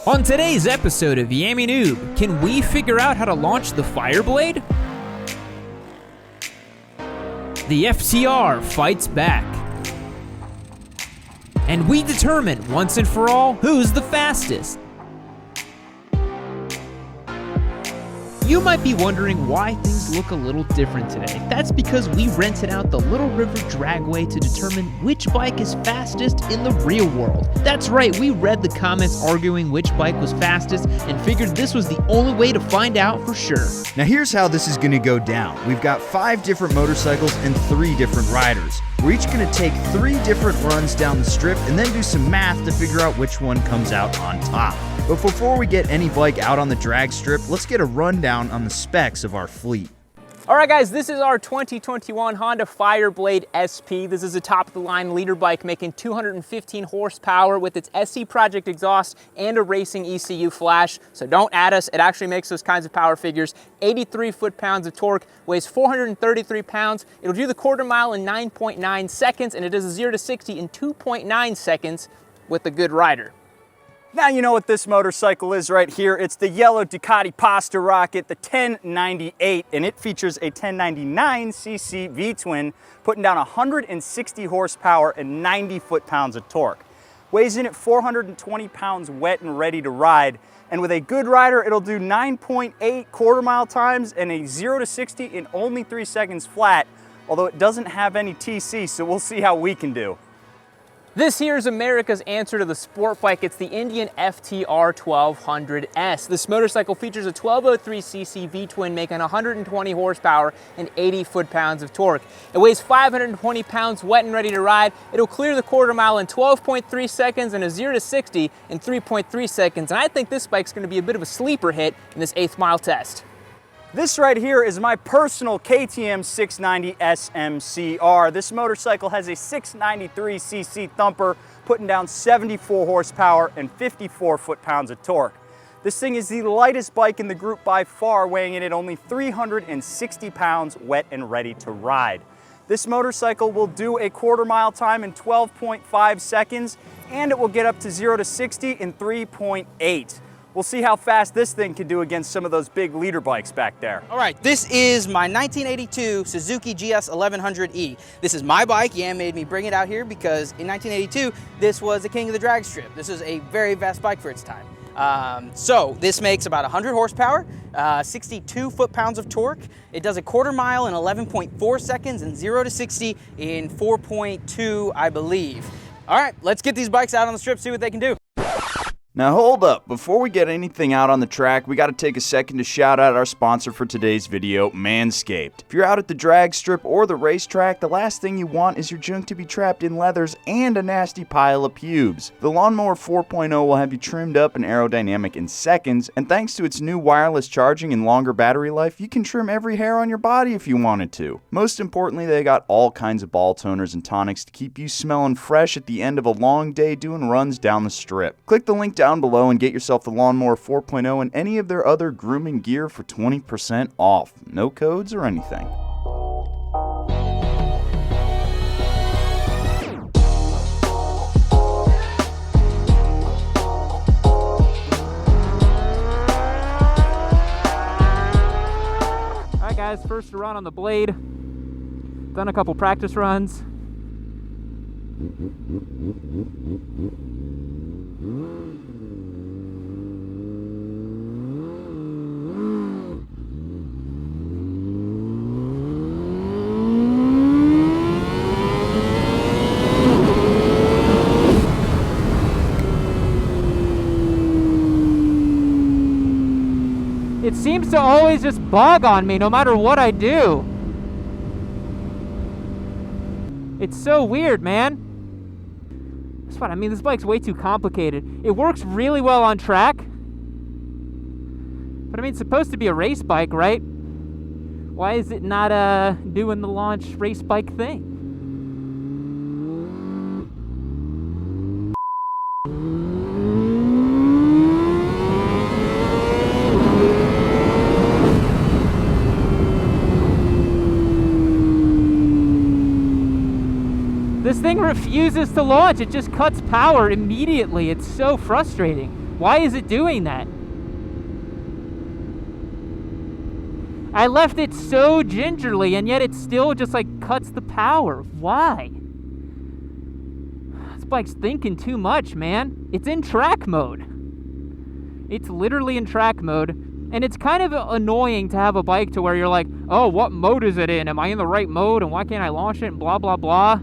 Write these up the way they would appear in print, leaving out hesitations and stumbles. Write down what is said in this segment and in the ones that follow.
On today's episode of Yammie Noob, can we figure out how to launch the Fireblade? The FTR fights back. And we determine, once and for all, who's the fastest. You might be wondering why things look a little different today. That's because we rented out the Little River Dragway to determine which bike is fastest in the real world. That's right, we read the comments arguing which bike was fastest and figured this was the only way to find out for sure. Now here's how this is going to go down. We've got 5 different motorcycles and 3 different riders. We're each going to take 3 different runs down the strip and then do some math to figure out which one comes out on top. But before we get any bike out on the drag strip, let's get a rundown on the specs of our fleet. All right guys, this is our 2021 Honda Fireblade SP. This is a top-of-the-line leader bike making 215 horsepower with its SC Project exhaust and a racing ECU flash. So don't add us, it actually makes those kinds of power figures. 83 foot-pounds of torque, weighs 433 pounds. It'll do the quarter mile in 9.9 seconds, and it does a 0 to 60 in 2.9 seconds with a good rider. Now you know what this motorcycle is right here. It's the yellow Ducati Pasta Rocket, the 1098, and it features a 1099cc V-twin, putting down 160 horsepower and 90 foot-pounds of torque. Weighs in at 420 pounds wet and ready to ride, and with a good rider, it'll do 9.8 quarter-mile times and a 0 to 60 in only 3 seconds flat, although it doesn't have any TC, so we'll see how we can do. This here is America's answer to the sport bike. It's the Indian FTR 1200S. This motorcycle features a 1203cc V-twin making 120 horsepower and 80 foot-pounds of torque. It weighs 520 pounds wet and ready to ride. It'll clear the quarter mile in 12.3 seconds and a 0 to 60 in 3.3 seconds. And I think this bike's going to be a bit of a sleeper hit in this 8th mile test. This right here is my personal KTM 690 SMCR. This motorcycle has a 693cc thumper, putting down 74 horsepower and 54 foot-pounds of torque. This thing is the lightest bike in the group by far, weighing in at only 360 pounds wet and ready to ride. This motorcycle will do a quarter mile time in 12.5 seconds, and it will get up to 0 to 60 in 3.8. We'll see how fast this thing can do against some of those big leader bikes back there. All right, this is my 1982 Suzuki GS 1100E. This is my bike. Yam made me bring it out here because in 1982, this was the king of the drag strip. This is a very fast bike for its time. So this makes about 100 horsepower, 62 foot-pounds of torque. It does a quarter mile in 11.4 seconds and 0 to 60 in 4.2, I believe. All right, let's get these bikes out on the strip, see what they can do. Now hold up, before we get anything out on the track, we got to take a second to shout out our sponsor for today's video, Manscaped. If you're out at the drag strip or the racetrack, the last thing you want is your junk to be trapped in leathers and a nasty pile of pubes. The Lawnmower 4.0 will have you trimmed up and aerodynamic in seconds, and thanks to its new wireless charging and longer battery life, you can trim every hair on your body if you wanted to. Most importantly, they got all kinds of ball toners and tonics to keep you smelling fresh at the end of a long day doing runs down the strip. Click the link down below and get yourself the Lawnmower 4.0 and any of their other grooming gear for 20% off. No codes or anything. Alright guys, first run on the Blade. Done a couple practice runs. It seems to always just bug on me no matter what I do. It's so weird, man. That's what I mean, this bike's way too complicated. It works really well on track. But I mean, it's supposed to be a race bike, right? Why is it not doing the launch race bike thing? This thing refuses to launch. It just cuts power immediately. It's so frustrating. Why is it doing that? I left it so gingerly, and yet it still just like cuts the power. Why? This bike's thinking too much, man. It's in track mode. It's literally in track mode, and it's kind of annoying to have a bike to where you're like, oh, what mode is it in? Am I in the right mode, and why can't I launch it, and blah, blah, blah.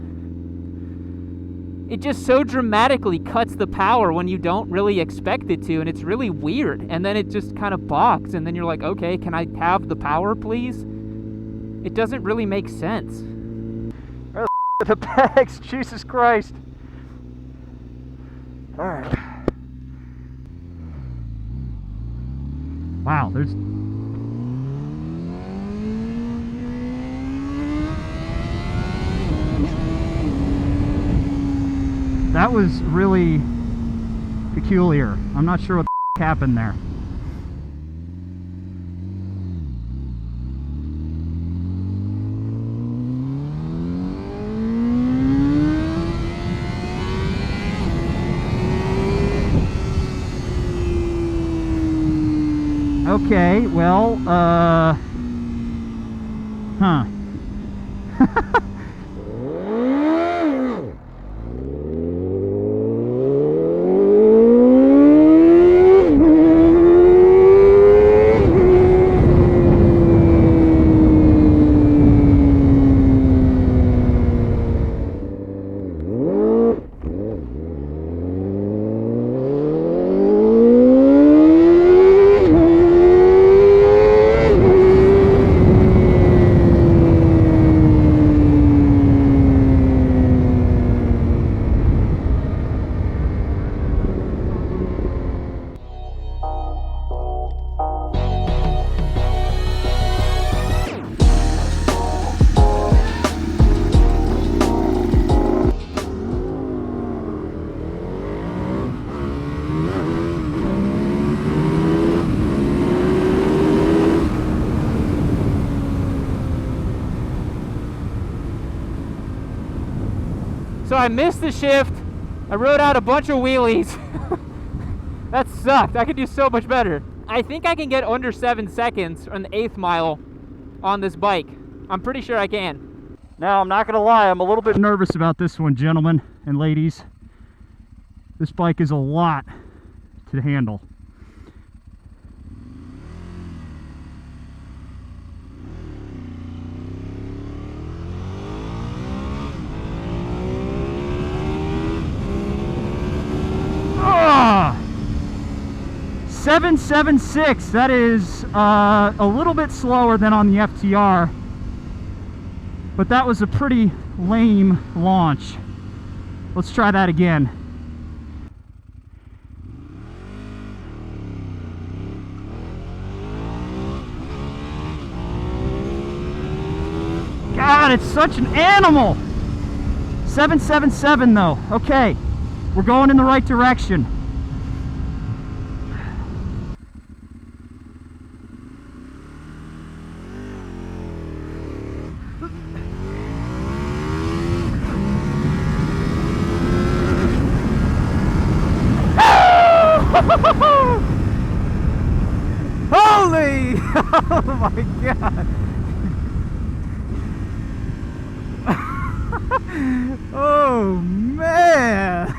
It just so dramatically cuts the power when you don't really expect it to, and it's really weird. And then it just kind of bogs, and then you're like, okay, can I have the power, please? It doesn't really make sense. Where the bags, Jesus Christ. All right. Wow, there's... That was really peculiar. I'm not sure what the happened there. Okay, well, huh. So I missed the shift. I rode out a bunch of wheelies. That sucked. I could do so much better. I think I can get under 7 seconds on the 8th mile on this bike. I'm pretty sure I can. Now, I'm not gonna lie, I'm a little bit nervous about this one, gentlemen and ladies. This bike is a lot to handle. Ah! 776, that is a little bit slower than on the FTR, but that was a pretty lame launch. Let's try that again. God, it's such an animal. 777 though. Okay, we're going in the right direction. Holy! Oh my God! Oh man!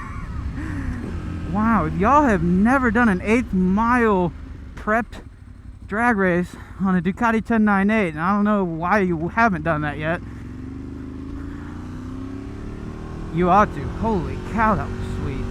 Wow, if y'all have never done an 8th mile prepped drag race on a Ducati 1098, and I don't know why you haven't done that yet, you ought to. Holy cow, that was sweet.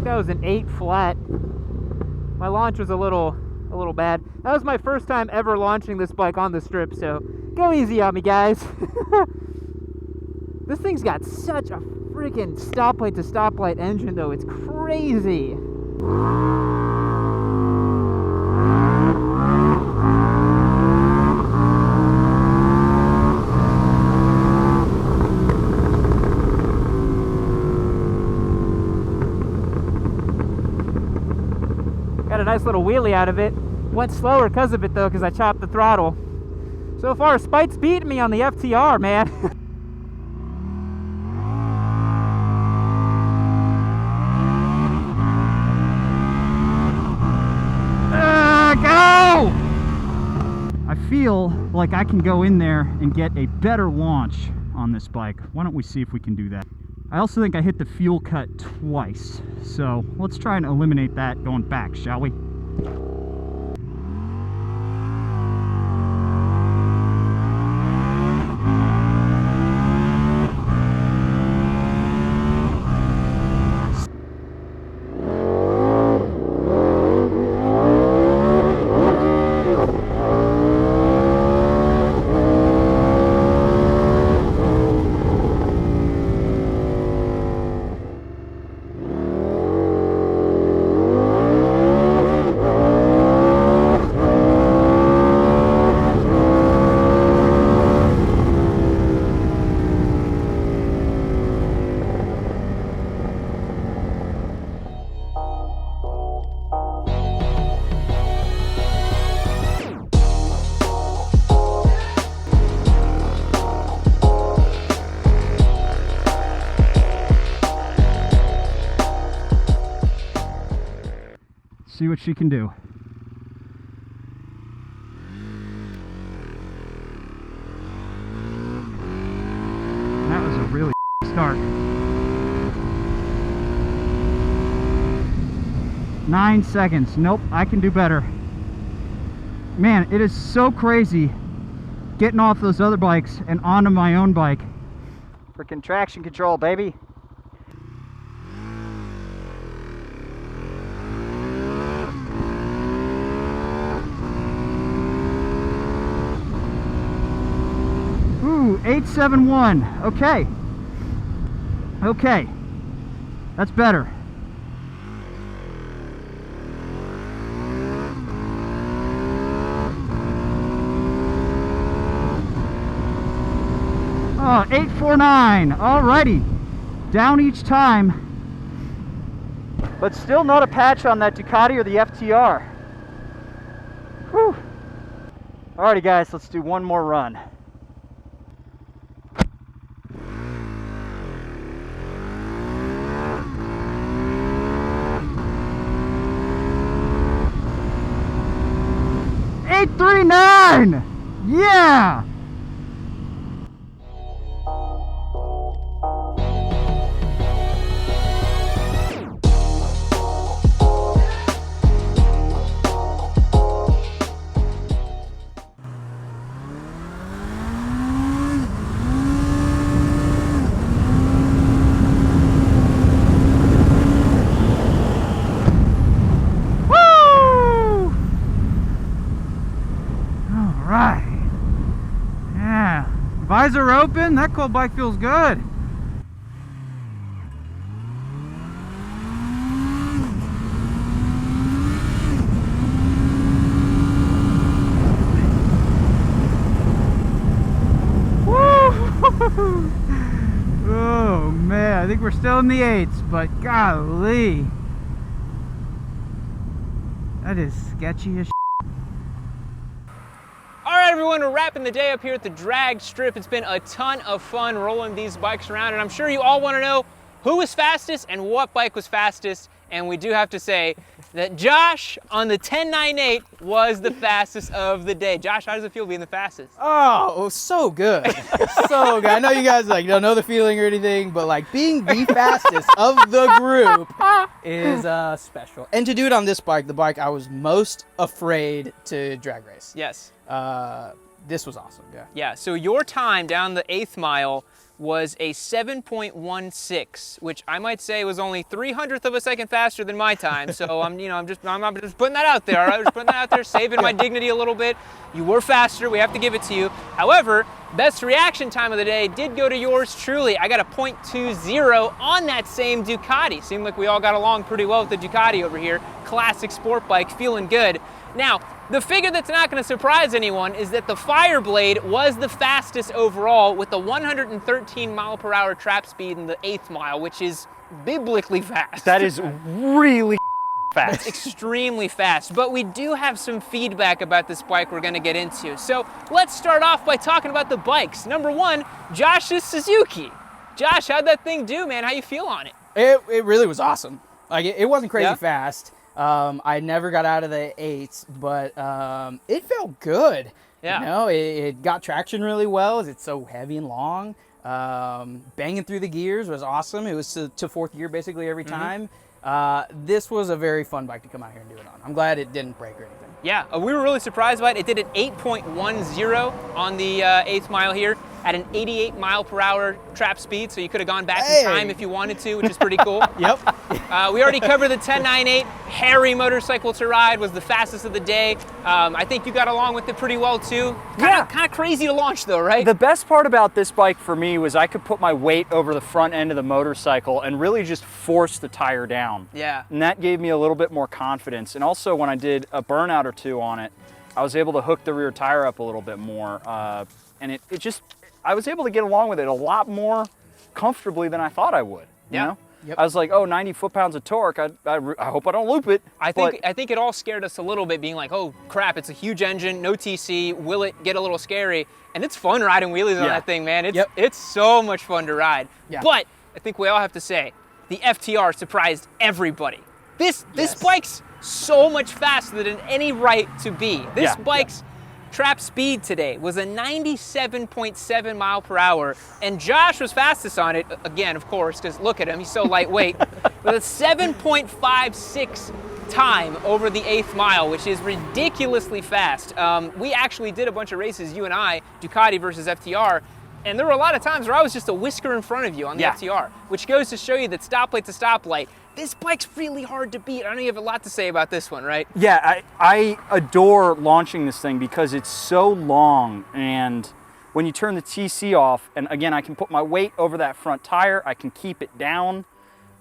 That was an 8 flat. My launch was a little bad. That was my first time ever launching this bike on the strip, so go easy on me, guys. This thing's got such a freaking stoplight to stoplight engine though, it's crazy. nice little wheelie out of it. Went slower because of it though, because I chopped the throttle. So far, Spite's beating me on the FTR, man. Go! I feel like I can go in there and get a better launch on this bike. Why don't we see if we can do that? I also think I hit the fuel cut twice, so let's try and eliminate that going back, shall we? See what she can do. That was a really start. 9 seconds. Nope, I can do better. Man, it is so crazy getting off those other bikes and onto my own bike. Freaking traction control, baby. Ooh, 871. Okay. Okay. That's better. Oh, 849. Alrighty. Down each time. But still not a patch on that Ducati or the FTR. Whew. Alrighty guys, let's do one more run. $839! Yeah! Visor open, that cold bike feels good. Woo! Oh man, I think we're still in the 8s, but golly. That is sketchy as shit. Alright everyone, we're wrapping the day up here at the drag strip. It's been a ton of fun rolling these bikes around, and I'm sure you all want to know who was fastest and what bike was fastest. And we do have to say that Josh on the 1098 was the fastest of the day. Josh, how does it feel being the fastest? Oh, so good. So good. I know you guys like don't know the feeling or anything, but like being the fastest of the group is special. And to do it on this bike, the bike I was most afraid to drag race. Yes. This was awesome. Yeah. Yeah, so your time down the 8th mile was a 7.16, which I might say was only 300th of a second faster than my time. So I'm just putting that out there. All right, just putting that out there, saving my dignity a little bit. You were faster. We have to give it to you. However, best reaction time of the day did go to yours truly. I got a 0.20 on that same Ducati. Seemed like we all got along pretty well with the Ducati over here. Classic sport bike, feeling good. Now, the figure that's not going to surprise anyone is that the Fireblade was the fastest overall with a 113 mile per hour trap speed in the 8th mile, which is biblically fast. That is really fast. It's extremely fast, but we do have some feedback about this bike we're gonna get into. So let's start off by talking about the bikes. Number one, Josh's Suzuki. Josh, how'd that thing do, man? How you feel on it? It really was awesome. Like it wasn't crazy Yeah? fast. I never got out of the 8s, but it felt good. Yeah. You know, it got traction really well. It's so heavy and long. Banging through the gears was awesome. It was to fourth gear basically every time. This was a very fun bike to come out here and do it on. I'm glad it didn't break or anything. Yeah, we were really surprised by it. It did an 8.10 on the 8th mile here at an 88 mile per hour trap speed, so you could have gone back in time if you wanted to, which is pretty cool. Yep. We already covered the 1098. Hairy motorcycle to ride, was the fastest of the day. I think you got along with it pretty well too. Kind of crazy to launch though, right? The best part about this bike for me was I could put my weight over the front end of the motorcycle and really just force the tire down. Yeah. And that gave me a little bit more confidence. And also when I did a burnout or two on it, I was able to hook the rear tire up a little bit more. And I was able to get along with it a lot more comfortably than I thought I would. You know? Yep. I was like, oh, 90 foot-pounds of torque. I hope I don't loop it. I think it all scared us a little bit, being like, oh crap, it's a huge engine, no TC, will it get a little scary? And it's fun riding wheelies on that thing, man. It's so much fun to ride. Yeah. But I think we all have to say, the FTR surprised everybody. This bike's so much faster than any right to be. This bike's trap speed today was a 97.7 mile per hour, and Josh was fastest on it, again, of course, because look at him, he's so lightweight, with a 7.56 time over the 8th mile, which is ridiculously fast. We actually did a bunch of races, you and I, Ducati versus FTR, and there were a lot of times where I was just a whisker in front of you on the FTR, which goes to show you that stoplight to stoplight, this bike's really hard to beat. I know you have a lot to say about this one, right? Yeah, I adore launching this thing because it's so long, and when you turn the TC off, and again, I can put my weight over that front tire, I can keep it down.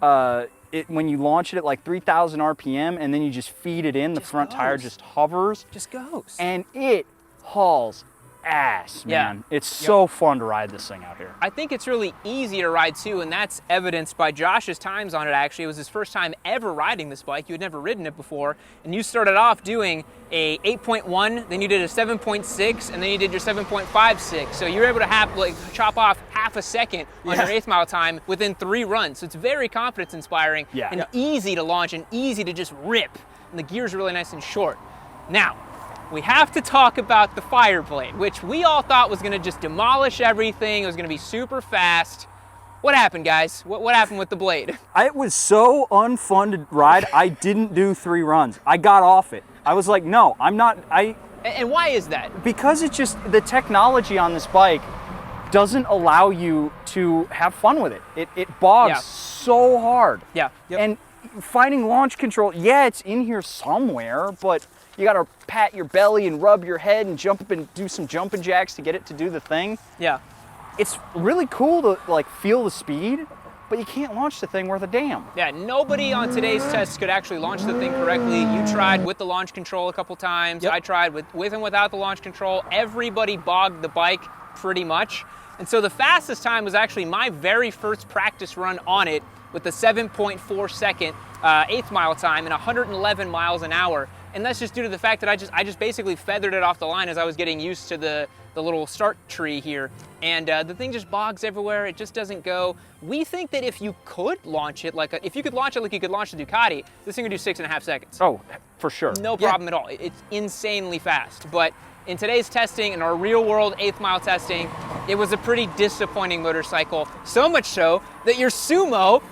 When you launch it at like 3,000 RPM and then you just feed it in, the front tire just hovers. Just goes. And it hauls ass, man. It's so fun to ride this thing out here. I think it's really easy to ride too, and that's evidenced by Josh's times on it. Actually, it was his first time ever riding this bike. You had never ridden it before, and you started off doing a 8.1, then you did a 7.6, and then you did your 7.56. So you were able to chop off half a second on your 8th mile time within 3 runs. So it's very confidence inspiring and easy to launch and easy to just rip. And the gears are really nice and short. Now, we have to talk about the Fireblade, which we all thought was gonna just demolish everything. It was gonna be super fast. What happened, guys? What happened with the Blade? It was so unfun to ride, I didn't do 3 runs. I got off it. I was like, no, I'm not, And why is that? Because it's just, the technology on this bike doesn't allow you to have fun with it. It bogs so hard. Yeah. And finding launch control, it's in here somewhere, but you gotta pat your belly and rub your head and jump up and do some jumping jacks to get it to do the thing. Yeah. It's really cool to like feel the speed, but you can't launch the thing worth a damn. Yeah, nobody on today's test could actually launch the thing correctly. You tried with the launch control a couple times. I tried with and without the launch control. Everybody bogged the bike pretty much. And so the fastest time was actually my very first practice run on it with the 7.4 second 8th mile time and 111 miles an hour. And that's just due to the fact that I just basically feathered it off the line as I was getting used to the little start tree here. And the thing just bogs everywhere. It just doesn't go. We think that if you could launch it if you could launch it like you could launch the Ducati, this thing would do 6.5 seconds. Oh, for sure. No problem at all. It's insanely fast. But in today's testing, in our real world 8th mile testing, it was a pretty disappointing motorcycle. So much so that your Sumo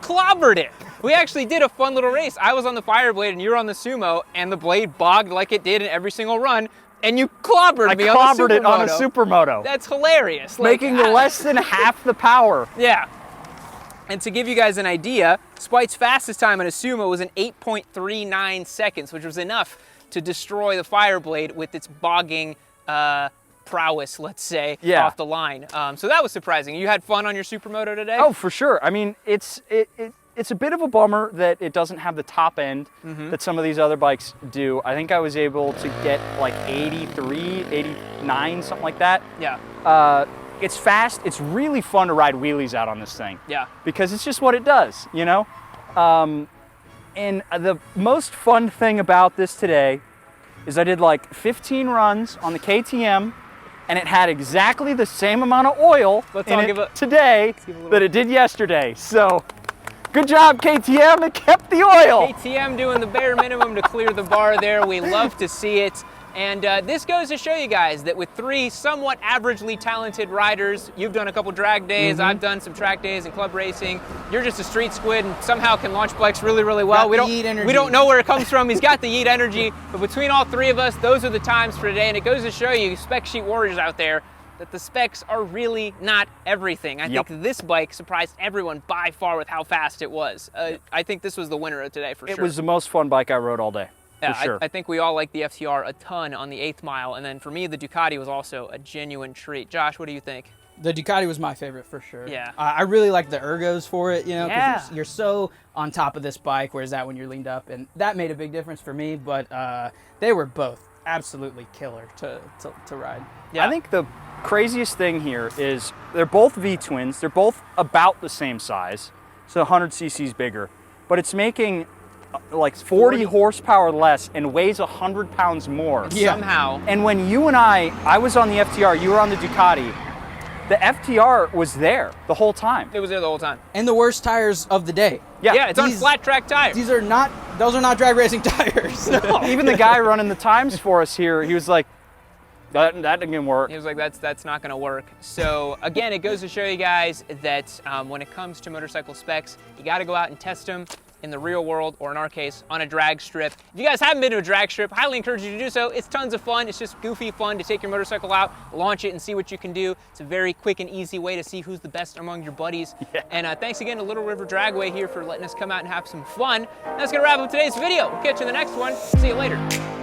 clobbered it. We actually did a fun little race. I was on the Fireblade and you were on the Sumo, and the Blade bogged like it did in every single run, and you clobbered me on the Supermoto. I clobbered it on a Supermoto. That's hilarious. Making less than half the power. Yeah. And to give you guys an idea, Spite's fastest time in a Sumo was an 8.39 seconds, which was enough to destroy the Fireblade with its bogging prowess, let's say, off the line. So that was surprising. You had fun on your Supermoto today? Oh, for sure. I mean, it's a bit of a bummer that it doesn't have the top end that some of these other bikes do. I think I was able to get like 83, 89, something like that. Yeah. It's fast. It's really fun to ride wheelies out on this thing. Yeah. Because it's just what it does, you know? And the most fun thing about this today is I did like 15 runs on the KTM, and it had exactly the same amount of oil today that it did yesterday. So good job, KTM, it kept the oil. KTM doing the bare minimum to clear the bar there. We love to see it. And this goes to show you guys that with 3 somewhat averagely talented riders, you've done a couple drag days, I've done some track days and club racing. You're just a street squid and somehow can launch bikes really, really well. We don't know where it comes from. He's got the yeet energy. But between all 3 of us, those are the times for today. And it goes to show you, spec sheet warriors out there, that the specs are really not everything. I think this bike surprised everyone by far with how fast it was. I think this was the winner of today for sure. It was the most fun bike I rode all day. Yeah, for sure. I think we all like the FTR a ton on the 8th mile, and then for me, the Ducati was also a genuine treat. Josh, what do you think? The Ducati was my favorite for sure. Yeah. I really like the ergos for it, you know, because you're so on top of this bike, whereas that when you're leaned up, and that made a big difference for me, but they were both absolutely killer to ride. Yeah. I think the craziest thing here is they're both V-twins. They're both about the same size, so 100 cc's bigger, but it's making like 40 horsepower less and weighs 100 pounds more. Somehow. And when you and I was on the FTR, you were on the Ducati, the FTR was there the whole time. It was there the whole time. And the worst tires of the day. Yeah, it's on flat track tires. Those are not drag racing tires. No. Even the guy running the times for us here, he was like, that didn't work. He was like, that's not gonna work. So again, it goes to show you guys that when it comes to motorcycle specs, you gotta go out and test them in the real world, or in our case, on a drag strip. If you guys haven't been to a drag strip, highly encourage you to do so. It's tons of fun. It's just goofy fun to take your motorcycle out, launch it, and see what you can do. It's a very quick and easy way to see who's the best among your buddies. Yeah. And thanks again to Little River Dragway here for letting us come out and have some fun. That's gonna wrap up today's video. We'll catch you in the next one. See you later.